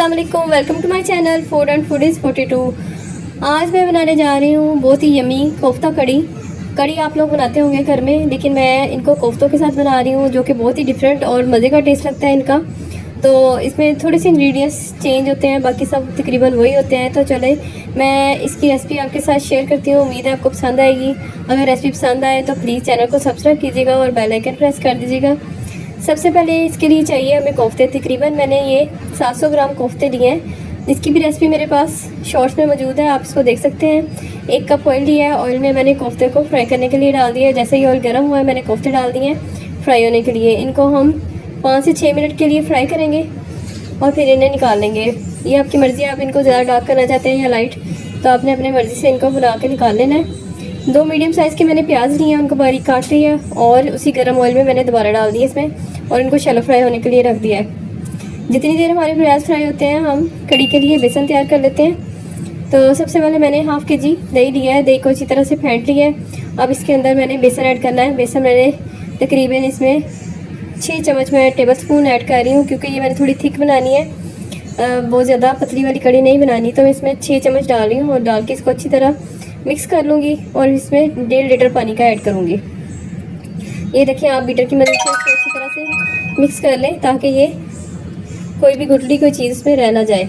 अस्सलाम वालेकुम, welcome to my channel Food and Foodies 42। आज मैं बनाने जा रही हूँ बहुत ही यमी कोफ्ता कड़ी आप लोग बनाते होंगे घर में, लेकिन मैं इनको कोफ्तों के साथ बना रही हूँ जो कि बहुत ही डिफरेंट और मज़े का टेस्ट लगता है इनका। तो इसमें थोड़े से इंग्रेडिएंट्स चेंज होते हैं, बाकी सब तकरीबन वही होते हैं। तो चले मैं इसकी रेसिपी आपके साथ शेयर करती हूँ, उम्मीद है आपको पसंद आएगी। अगर रेसिपी पसंद आए तो प्लीज़ चैनल को सब्सक्राइब कीजिएगा और बेल आइकन प्रेस कर दीजिएगा। सबसे पहले इसके लिए चाहिए हमें कोफ्ते। तकरीबन मैंने ये 700 ग्राम कोफ्ते लिए हैं। इसकी भी रेसिपी मेरे पास शॉर्ट्स में मौजूद है, आप इसको देख सकते हैं। 1 कप ऑयल लिया है, ऑयल में मैंने कोफ्ते को फ्राई करने के लिए डाल दिया है। जैसे ही ऑयल गर्म हुआ है मैंने कोफ्ते डाल दिए हैं फ्राई होने के लिए। इनको हम 5 से 6 मिनट के लिए फ्राई करेंगे और फिर इन्हें निकाल लेंगे। ये आपकी मर्ज़ी है, आप इनको ज़्यादा डार्क करना चाहते हैं या लाइट, तो आपने अपनी मर्ज़ी से इनको बना के निकाल लेना है। 2 मीडियम साइज़ के मैंने प्याज लिए हैं, उनको बारीक काट लिया और उसी गर्म ऑयल में मैंने दोबारा डाल दिया इसमें और इनको शैलो फ्राई होने के लिए रख दिया है। जितनी देर हमारे प्याज फ्राई होते हैं हम कड़ी के लिए बेसन तैयार कर लेते हैं। तो सबसे पहले मैंने हाफ़ के जी दही लिया है, दही को अच्छी तरह से फेंट लिया है। अब इसके अंदर मैंने बेसन ऐड करना है। बेसन मैंने तकरीबन इसमें 6 चम्मच मैं टेबल स्पून ऐड कर रही हूँ, क्योंकि ये मैंने थोड़ी थिक बनानी है, बहुत ज़्यादा पतली वाली कड़ी नहीं बनानी। तो मैं इसमें 6 चम्मच डाल रही हूँ और डाल के इसको अच्छी तरह मिक्स कर लूँगी और इसमें 1.5 लीटर पानी का ऐड करूँगी। ये देखिए, आप बीटर की मदद से इसको अच्छी तरह से मिक्स कर लें ताकि ये कोई भी गुठली कोई चीज़ इसमें रह ना जाए।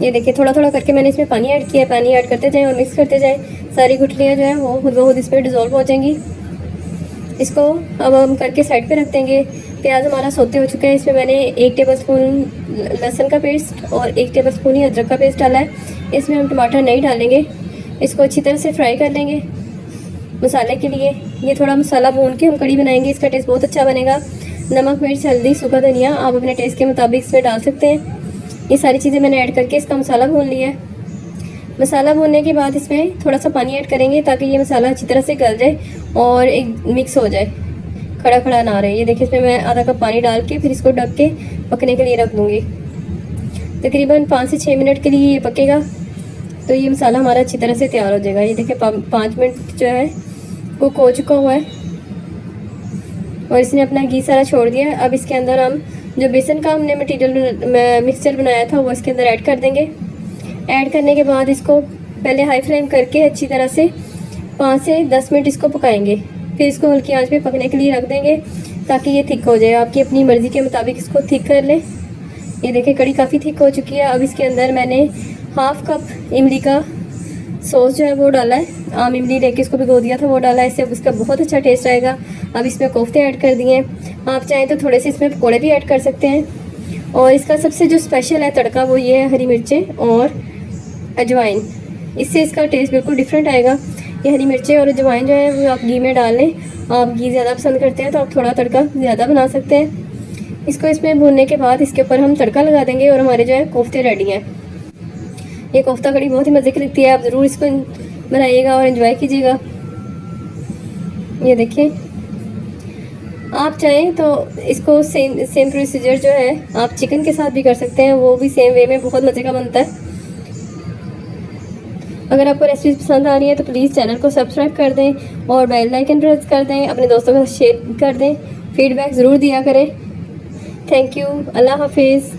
ये देखिए, थोड़ा थोड़ा करके मैंने इसमें पानी ऐड किया है। पानी ऐड करते जाएं और मिक्स करते जाएं। सारी गुठलियाँ जो हैं वो खुद ब खुद इसमें डिज़ोल्व हो जाएंगी। इसको अब हम करके साइड पे रख देंगे। प्याज हमारा सोते हो चुका है। इसमें मैंने 1 टेबल स्पून लहसुन का पेस्ट और 1 टेबल स्पून ही अदरक का पेस्ट डाला है। इसमें हम टमाटर नहीं डालेंगे। इसको अच्छी तरह से फ्राई कर लेंगे मसाले के लिए। ये थोड़ा मसाला भून के हम कड़ी बनाएंगे, इसका टेस्ट बहुत अच्छा बनेगा। नमक, मिर्च, हल्दी, सूखा धनिया आप अपने टेस्ट के मुताबिक इसमें डाल सकते हैं। ये सारी चीज़ें मैंने ऐड करके इसका मसाला भून लिया है। मसाला भूनने के बाद इसमें थोड़ा सा पानी ऐड करेंगे ताकि ये मसाला अच्छी तरह से गल जाए और एक मिक्स हो जाए, खड़ा खड़ा ना रहे। ये देखिए, इसमें मैं आधा कप पानी डाल के फिर इसको ढक के पकने के लिए रख दूँगी। तकरीबन 5 से 6 मिनट के लिए ये पकेगा तो ये मसाला हमारा अच्छी तरह से तैयार हो जाएगा। ये देखिए 5 मिनट जो है कुक हो चुका हुआ है और इसने अपना घी सारा छोड़ दिया है। अब इसके अंदर हम जो बेसन का हमने मटेरियल मिक्सचर बनाया था वो इसके अंदर ऐड कर देंगे। ऐड करने के बाद इसको पहले हाई फ्लेम करके अच्छी तरह से 5 से 10 मिनट इसको पकाएंगे। फिर इसको हल्की आंच पे पकने के लिए रख देंगे ताकि ये थिक हो जाए। आपकी अपनी मर्ज़ी के मुताबिक इसको थिक कर लें। ये देखिए, कड़ी काफ़ी थिक हो चुकी है। अब इसके अंदर मैंने हाफ़ कप इमली का सॉस जो है वो डाला है। आम इमली लेके इसको भिगो दिया था, वो डाला है। इससे अब इसका बहुत अच्छा टेस्ट आएगा। अब इसमें कोफ्ते ऐड कर दिए हैं। आप चाहें तो थोड़े से इसमें पकौड़े भी ऐड कर सकते हैं। और इसका सबसे जो स्पेशल है तड़का वो ये है हरी मिर्चें और अजवाइन। इससे इसका टेस्ट बिल्कुल डिफरेंट आएगा। ये हरी मिर्चें और अजवाइन जो है वो आप घी में डाल लें। आप घी ज़्यादा पसंद करते हैं तो आप थोड़ा तड़का ज़्यादा बना सकते हैं। इसको इसमें भूनने के बाद इसके ऊपर हम तड़का लगा देंगे और हमारे जो है कोफ्ते रेडी हैं। ये कोफ्ता कड़ी बहुत ही मज़े की लगती है, आप ज़रूर इसको बनाइएगा और एंजॉय कीजिएगा। ये देखिए, आप चाहें तो इसको सेम प्रोसीजर जो है आप चिकन के साथ भी कर सकते हैं, वो भी सेम वे में बहुत मज़े का बनता है। अगर आपको रेसिपी पसंद आ रही है तो प्लीज़ चैनल को सब्सक्राइब कर दें और बेल आइकन प्रेस कर दें। अपने दोस्तों के साथ शेयर कर दें, फीडबैक ज़रूर दिया करें। थैंक यू, अल्लाह हाफिज़।